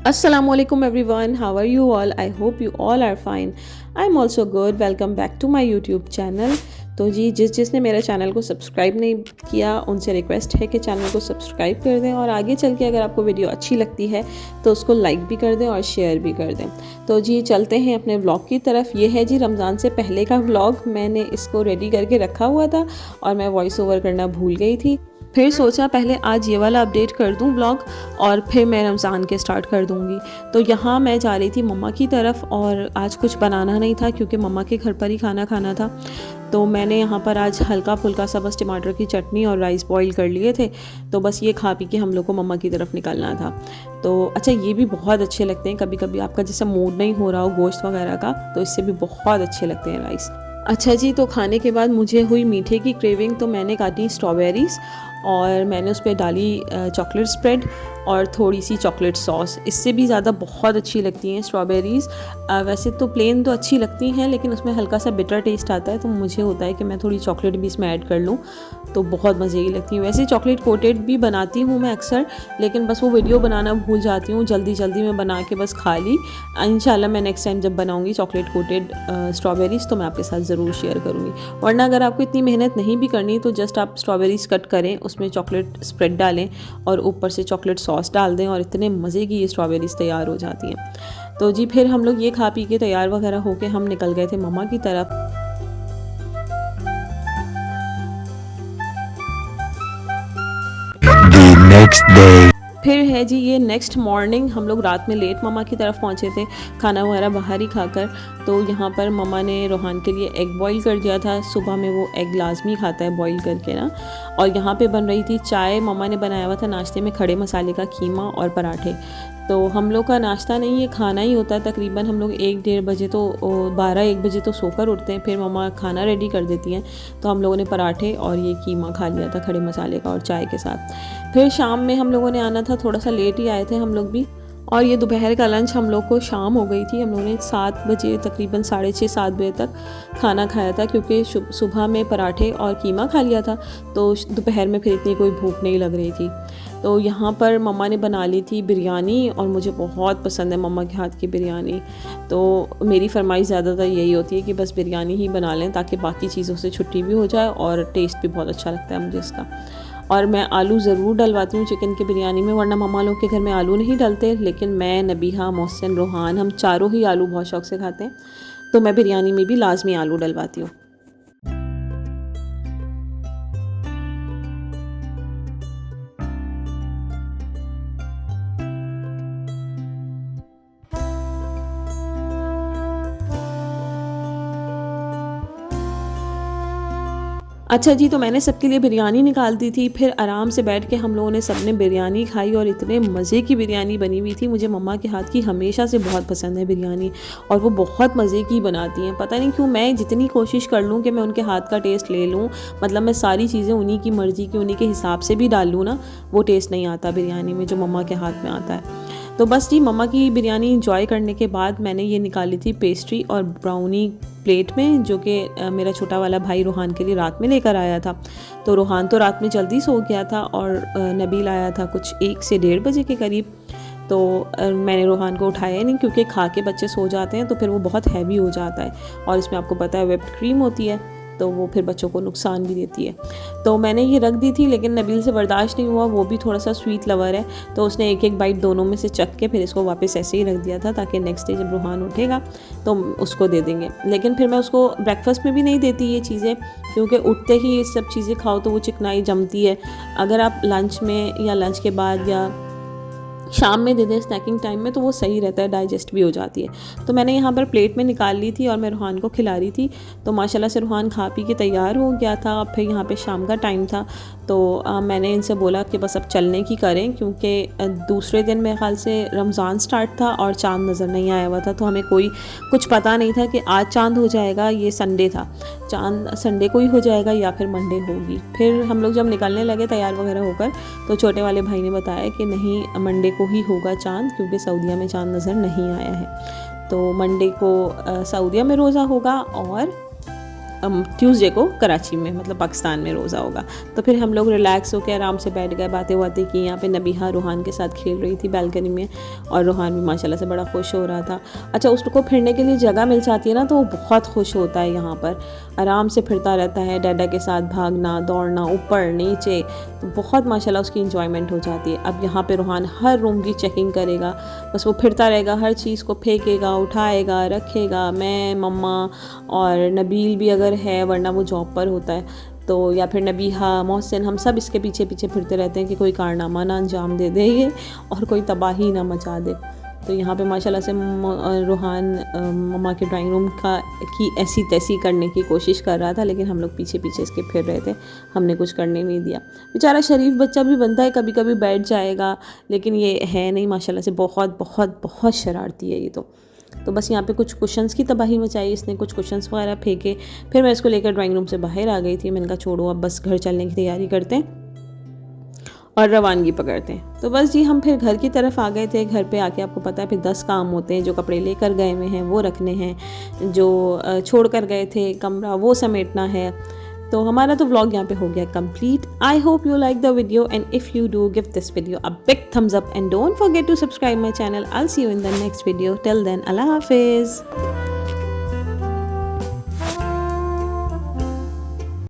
Assalamualaikum everyone, how are you all? I hope you all are fine. I'm also good. Welcome back to my YouTube channel. तो जी जिसने मेरे channel को subscribe नहीं किया उनसे request है कि चैनल को सब्सक्राइब कर दें और आगे चल के अगर आपको वीडियो अच्छी लगती है तो उसको लाइक भी कर दें और शेयर भी कर दें। तो जी चलते हैं अपने व्लॉग की तरफ। ये है जी रमज़ान से पहले का व्लॉग। मैंने इसको रेडी करके रखा हुआ था और मैं वॉइस ओवर करना भूल गई थी। फिर सोचा पहले आज ये वाला अपडेट कर दूं व्लॉग और फिर मैं रमज़ान के स्टार्ट कर दूंगी। तो यहाँ मैं जा रही थी मम्मा की तरफ और आज कुछ बनाना नहीं था क्योंकि मम्मा के घर पर ही खाना था। तो मैंने यहाँ पर आज हल्का फुल्का सा बस टमाटर की चटनी और राइस बॉईल कर लिए थे। तो बस ये खा पी के हम लोग को मम्मा की तरफ निकलना था। तो अच्छा ये भी बहुत अच्छे लगते हैं, कभी कभी आपका जैसे मूड नहीं हो रहा हो गोश्त वगैरह का तो इससे भी बहुत अच्छे लगते हैं राइस। अच्छा जी, तो खाने के बाद मुझे हुई मीठे की क्रेविंग तो मैंने काटी स्ट्रॉबेरीज़ और मैंने उस पर डाली चॉकलेट स्प्रेड और थोड़ी सी चॉकलेट सॉस। इससे भी ज़्यादा बहुत अच्छी लगती हैं स्ट्रॉबेरीज़। वैसे तो प्लेन तो अच्छी लगती हैं लेकिन उसमें हल्का सा बिटर टेस्ट आता है तो मुझे होता है कि मैं थोड़ी चॉकलेट भी इसमें ऐड कर लूँ तो बहुत मज़े की लगती हैं। वैसे चॉकलेट कोटेड भी बनाती हूँ मैं अक्सर, लेकिन बस वो वीडियो बनाना भूल जाती हूँ, जल्दी जल्दी में बना के बस खा ली। इंशाल्लाह मैं नेक्स्ट टाइम जब बनाऊँगी चॉकलेट कोटेड स्ट्रॉबेरीज़ तो मैं आपके साथ ज़रूर शेयर करूँगी। वरना अगर आपको इतनी मेहनत नहीं भी करनी तो जस्ट आप स्ट्रॉबेरीज़ कट करें, उसमें चॉकलेट स्प्रेड डालें और ऊपर से चॉकलेट सॉस डाल दें और इतने मज़े की ये स्ट्रॉबेरीज़ तैयार हो जाती हैं। तो जी फिर हम लोग ये खा पी के तैयार वगैरह होके हम निकल गए थे मम्मा की तरफ। नेक्स्ट डे फिर है जी ये नेक्स्ट मॉर्निंग, हम लोग रात में लेट मम्मा की तरफ पहुँचे थे खाना वगैरह बाहर ही खाकर। तो यहाँ पर मम्मा ने रोहान के लिए एग बॉईल कर दिया था, सुबह में वो एग लाजमी खाता है बॉईल करके ना। और यहाँ पे बन रही थी चाय, मम्मा ने बनाया हुआ था नाश्ते में खड़े मसाले का कीमा और पराठे। तो हम लोग का नाश्ता नहीं ये खाना ही होता है तकरीबन। हम लोग 1-1:30 बजे तो 12-1 बजे तो सोकर उठते हैं, फिर मम्मा खाना रेडी कर देती हैं। तो हम लोगों ने पराठे और ये कीमा खा लिया था खड़े मसाले का और चाय के साथ। फिर शाम में हम लोगों ने आना था, थोड़ा सा लेट ही आए थे हम लोग भी। और ये दोपहर का लंच हम लोग को शाम हो गई थी। हम लोगों ने 7 बजे तकरीबन 6:30-7 बजे तक खाना खाया था क्योंकि सुबह में पराठे और कीमा खा लिया था तो दोपहर में फिर इतनी कोई भूख नहीं लग रही थी। तो यहाँ पर मम्मा ने बना ली थी बिरयानी और मुझे बहुत पसंद है मम्मा के हाथ की बिरयानी। तो मेरी फरमाइश ज़्यादातर यही होती है कि बस बिरयानी ही बना लें ताकि बाकी चीज़ों से छुट्टी भी हो जाए और टेस्ट भी बहुत अच्छा लगता है मुझे इसका। और मैं आलू ज़रूर डलवाती हूँ चिकन की बिरयानी में, वरना मम्मा लोग के घर में आलू नहीं डलते, लेकिन मैं, नबीहा, मोहसिन, रोहान हम चारों ही आलू बहुत शौक़ से खाते हैं तो मैं बिरयानी में भी लाजमी आलू डलवाती हूँ। अच्छा जी, तो मैंने सबके लिए बिरयानी निकाल दी थी। फिर आराम से बैठ के हम लोगों ने सबने बिरयानी खाई और इतने मज़े की बिरयानी बनी हुई थी। मुझे मम्मा के हाथ की हमेशा से बहुत पसंद है बिरयानी और वो बहुत मज़े की बनाती हैं। पता नहीं क्यों मैं जितनी कोशिश कर लूँ कि मैं उनके हाथ का टेस्ट ले लूँ, मतलब मैं सारी चीज़ें उन्हीं की मर्ज़ी की, उन्हीं के हिसाब से भी डाल लूँ ना, वो टेस्ट नहीं आता बिरयानी में जो मम्मा के हाथ में आता है। तो बस जी मम्मा की बिरयानी इंजॉय करने के बाद मैंने ये निकाली थी पेस्ट्री और ब्राउनी प्लेट में, जो कि मेरा छोटा वाला भाई रोहान के लिए रात में लेकर आया था। तो रोहान तो रात में जल्दी सो गया था और नबील आया था कुछ 1 से 1:30 बजे के करीब। तो मैंने रोहान को उठाया नहीं क्योंकि खा के बच्चे सो जाते हैं तो फिर वो बहुत हैवी हो जाता है और इसमें आपको पता है व्हिप्ड क्रीम होती है तो वो फिर बच्चों को नुकसान भी देती है। तो मैंने ये रख दी थी लेकिन नबील से बर्दाश्त नहीं हुआ, वो भी थोड़ा सा स्वीट लवर है तो उसने एक एक बाइट दोनों में से चख के फिर इसको वापस ऐसे ही रख दिया था ताकि नेक्स्ट डे जब रूहान उठेगा तो उसको दे देंगे। लेकिन फिर मैं उसको ब्रेकफास्ट में भी नहीं देती ये चीज़ें क्योंकि उठते ही ये सब चीज़ें खाओ तो वो चिकनाई जमती है। अगर आप लंच में या लंच के बाद या शाम में दे दें स्नैकिंग टाइम में तो वो सही रहता है, डाइजेस्ट भी हो जाती है। तो मैंने यहाँ पर प्लेट में निकाल ली थी और मैं रूहान को खिला रही थी। तो माशाल्लाह से रूहान खा पी के तैयार हो गया था। अब फिर यहाँ पे शाम का टाइम था तो मैंने इनसे बोला कि बस अब चलने की करें क्योंकि दूसरे दिन मेरे ख्याल से रमज़ान स्टार्ट था और चाँद नज़र नहीं आया हुआ था तो हमें कुछ पता नहीं था कि आज चाँद हो जाएगा, ये संडे था, चाँद संडे को ही हो जाएगा या फिर मंडे होगी। फिर हम लोग जब निकलने लगे तैयार वगैरह होकर तो छोटे वाले भाई ने बताया कि नहीं मंडे को ही होगा चाँद क्योंकि सऊदीया में चाँद नज़र नहीं आया है। तो मंडे को सऊदीया में रोज़ा होगा और ट्यूसडे को कराची में, मतलब पाकिस्तान में रोज़ा होगा। तो फिर हम लोग रिलैक्स होकर आराम से बैठ गए, बातें बातें की। यहाँ पे नबीहा रूहान के साथ खेल रही थी बैल्कनी में, और रूहान भी माशाल्लाह से बड़ा खुश हो रहा था। अच्छा, उसको फिरने के लिए जगह मिल जाती है ना, तो वो बहुत खुश होता है। यहाँ पर आराम से फिरता रहता है, डैडा के साथ भागना दौड़ना ऊपर नीचे, तो बहुत माशाल्लाह उसकी इंजॉयमेंट हो जाती है। अब यहाँ पे रूहान हर रूम की चेकिंग करेगा, बस वो फिरता रहेगा, हर चीज़ को फेंकेगा, उठाएगा, रखेगा। मैं, मम्मा और नबील भी अगर है, वरना वो जॉब पर होता है, तो या फिर नबीहा, मोहसिन, हम सब इसके पीछे पीछे फिरते रहते हैं कि कोई कारनामा ना अंजाम दे दे ये, और कोई तबाही ना मचा दे। तो यहाँ पे माशाल्लाह से रूहान मम्मा के ड्राइंग रूम की ऐसी तैसी करने की कोशिश कर रहा था, लेकिन हम लोग पीछे पीछे इसके फिर रहे थे, हमने कुछ करने नहीं दिया। बेचारा शरीफ बच्चा भी बनता है, कभी कभी बैठ जाएगा, लेकिन ये है नहीं माशाल्लाह से, बहुत बहुत बहुत शरारती है ये। तो बस यहाँ पे कुछ कुशन्स की तबाही मचाई इसने, कुछ कुशन्स वगैरह फेंके। फिर मैं इसको लेकर ड्राइंग रूम से बाहर आ गई थी। मैंने कहा छोड़ो, अब बस घर चलने की तैयारी करते हैं और रवानगी पकड़ते हैं। तो बस जी हम फिर घर की तरफ आ गए थे। घर पे आके आपको पता है फिर 10 काम होते हैं। जो कपड़े लेकर गए हुए हैं वो रखने हैं, जो छोड़ कर गए थे कमरा वो समेटना है। तो हमारा तो व्लॉग यहाँ पे हो गया complete. I hope you like the video, and if you do give this video a big thumbs up and don't forget to subscribe my channel. I'll see you in the next video. Till then, Allah Hafiz.